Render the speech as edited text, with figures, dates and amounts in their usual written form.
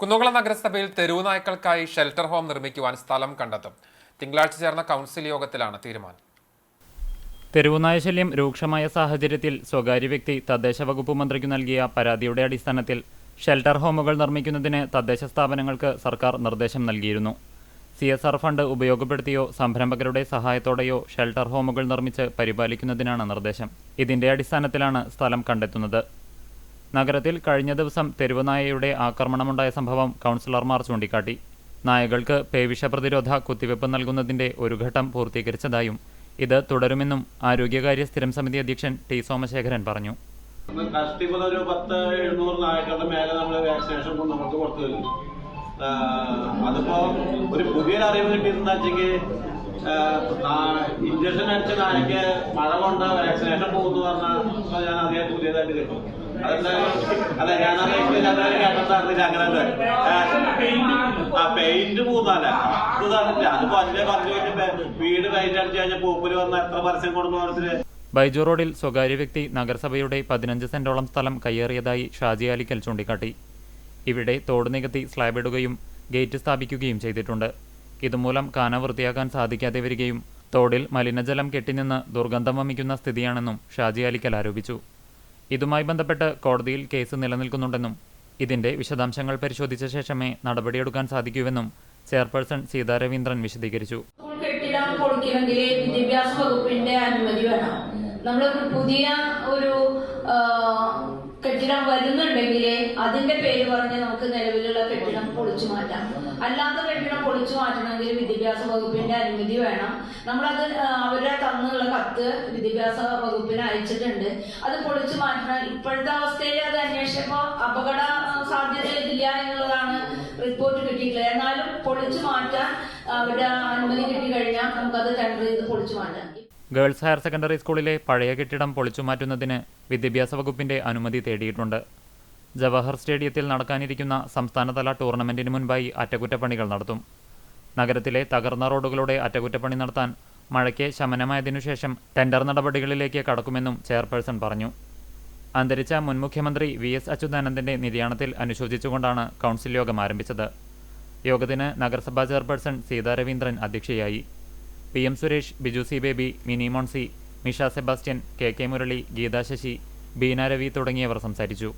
കുന്നംകുളം നഗരസഭയിൽ തെരുവ് നായ്ക്കൾക്കായി shelter home നിർമ്മിക്കുവാൻ സ്ഥലം കണ്ടെത്തും. തിങ്കളാഴ്ച ചേർന്ന കൗൺസിൽ യോഗത്തിലാണ് തീരുമാനം. തെരുവുനായ ശല്യം രൂക്ഷമായ സാഹചര്യത്തിൽ സ്വകാര്യ വ്യക്തി തദ്ദേശ വകുപ്പ് മന്ത്രിക്ക് നൽകിയ പരാതിയുടെ അടിസ്ഥാനത്തിൽ ഷെൽട്ടർ ഹോമുകൾ നിർമ്മിക്കുന്നതിന് തദ്ദേശ സ്ഥാപനങ്ങൾക്ക് സർക്കാർ നിർദ്ദേശം നൽകിയിരുന്നു. CSR ഫണ്ട് ഉപയോഗപ്പെടുത്തിയോ സംരംഭകരുടെ സഹായത്തോടെയോ ഷെൽട്ടർ ഹോമുകൾ നിർമ്മിച്ച് പരിപാലിക്കുന്നതിനാണ് നിർദ്ദേശം. ഇതിന്റെ അടിസ്ഥാനത്തിലാണ് സ്ഥലം കണ്ടെത്തുന്നത്. നഗരത്തിൽ കഴിഞ്ഞ ദിവസം തെരുവുനായയുടെ ആക്രമണമുണ്ടായ സംഭവം കൗൺസിലർമാർ ചൂണ്ടിക്കാട്ടി. നായകൾക്ക് പേവിഷ പ്രതിരോധ കുത്തിവയ്പ് നൽകുന്നതിന്റെ ഒരു ഘട്ടം പൂർത്തീകരിച്ചതായും ഇത് തുടരുമെന്നും ആരോഗ്യകാര്യ സ്ഥിരം സമിതി അധ്യക്ഷൻ ടി സോമശേഖരൻ പറഞ്ഞു. കഷ്ടിപ്പത് ഒരു 10-700 നായകളുടെ മേലെ നമ്മൾ വാക്സിനേഷൻ നമുക്ക് പുറത്തു വരും. അതിപ്പോ ഒരു പുതിയൊരു അറിവ് കിട്ടിയിട്ടുണ്ടെന്ന് വെച്ചെങ്കിൽ ഇഞ്ചക്ഷൻ അടിച്ച നായക്ക് മഴ കൊണ്ട് വാക്സിനേഷൻ പോകുന്നു പറഞ്ഞാൽ ഞാൻ അതേ പുതിയതായിട്ട് കിട്ടും. അതെന്തായാലും ഞാൻ കേട്ടിട്ടുണ്ട്. പെയിന്റ് പോകുന്നല്ല അതിപ്പോ അതിനെ പറഞ്ഞു വീട് പെയിന്റ് അടിച്ചു കഴിഞ്ഞാൽ പൂപ്പില് വന്ന എത്ര പരസ്യം കൊടുക്കുന്നു. ബൈജു റോഡിൽ സ്വകാര്യ വ്യക്തി നഗരസഭയുടെ 15 സെന്റോളം സ്ഥലം കയ്യേറിയതായി ഷാജി അലിക്കൽ ചൂണ്ടിക്കാട്ടി. ഇവിടെ തോട് നികത്തി സ്ലാബ് ഇടുകയും ഗേറ്റ് സ്ഥാപിക്കുകയും ചെയ്തിട്ടുണ്ട്. ഇതുമൂലം കാന വൃത്തിയാക്കാൻ സാധിക്കാതെ വരികയും തോടിൽ മലിനജലം കെട്ടിനിന്ന് ദുർഗന്ധം വമിക്കുന്ന സ്ഥിതിയാണെന്നും ഷാജി അലിക്കൽ ആരോപിച്ചു. ഇതുമായി ബന്ധപ്പെട്ട് കോടതിയിൽ കേസ് നിലനിൽക്കുന്നുണ്ടെന്നും ഇതിന്റെ വിശദാംശങ്ങൾ പരിശോധിച്ച ശേഷമേ നടപടിയെടുക്കാൻ സാധിക്കൂവെന്നും ചെയർപേഴ്സൺ സീതാ രവീന്ദ്രൻ വിശദീകരിച്ചു. കെട്ടിടം പൊളിക്കണമെങ്കിൽ വിദ്യാഭ്യാസ വകുപ്പിന്റെ അനുമതി വേണം. നമ്മളൊരു പുതിയ ഒരു കെട്ടിടം വരുന്നുണ്ടെങ്കിൽ അതിന്റെ പേര് പറഞ്ഞ് നമുക്ക് നിലവിലുള്ള കെട്ടിടം പൊളിച്ചു മാറ്റാം. അല്ലാത്ത കെട്ടിടം പൊളിച്ചു മാറ്റണമെങ്കിൽ വിദ്യാഭ്യാസ വകുപ്പിന്റെ അനുമതി വേണം. നമ്മളത് അവരുടെ തന്നുള്ള കത്ത് വിദ്യാഭ്യാസ വകുപ്പിന് അയച്ചിട്ടുണ്ട്. അത് പൊളിച്ചു മാറ്റണം. ഇപ്പോഴത്തെ അവസ്ഥയിൽ അത് അന്വേഷിച്ചപ്പോൾ അപകട സാധ്യത ഇല്ല എന്നുള്ളതാണ് റിപ്പോർട്ട് കിട്ടിയിട്ടുള്ളത്. എന്നാലും പൊളിച്ചു മാറ്റാൻ അവരുടെ അനുമതി കിട്ടി കഴിഞ്ഞാൽ നമുക്കത് ടെൻഡർ ചെയ്ത് പൊളിച്ചു മാറ്റാം. ഗേൾസ് ഹയർ സെക്കൻഡറി സ്കൂളിലെ പഴയ കെട്ടിടം പൊളിച്ചുമാറ്റുന്നതിന് വിദ്യാഭ്യാസ വകുപ്പിന്റെ അനുമതി തേടിയിട്ടുണ്ട്. ജവഹർ സ്റ്റേഡിയത്തിൽ നടക്കാനിരിക്കുന്ന സംസ്ഥാനതല ടൂർണമെന്റിന് മുൻപായി അറ്റകുറ്റപ്പണികൾ നടത്തും. നഗരത്തിലെ തകർന്ന റോഡുകളുടെ അറ്റകുറ്റപ്പണി നടത്താൻ മഴയ്ക്ക് ശമനമായതിനുശേഷം ടെൻഡർ നടപടികളിലേക്ക് കടക്കുമെന്നും ചെയർപേഴ്സൺ പറഞ്ഞു. അന്തരിച്ച മുൻ മുഖ്യമന്ത്രി VS അച്യുതാനന്ദന്റെ നിര്യാണത്തിൽ അനുശോചിച്ചുകൊണ്ടാണ് കൗൺസിൽ യോഗം ആരംഭിച്ചത്. യോഗത്തിന് നഗരസഭാ ചെയർപേഴ്സൺ സീതാ രവീന്ദ്രൻ അധ്യക്ഷയായി. PM Suresh, Biju C Baby, Mini Moncy, Misha Sebastian, KK Murali, Geetha Sasi, Beena Ravi തുടങ്ങിയവർ സംസാരിച്ചു.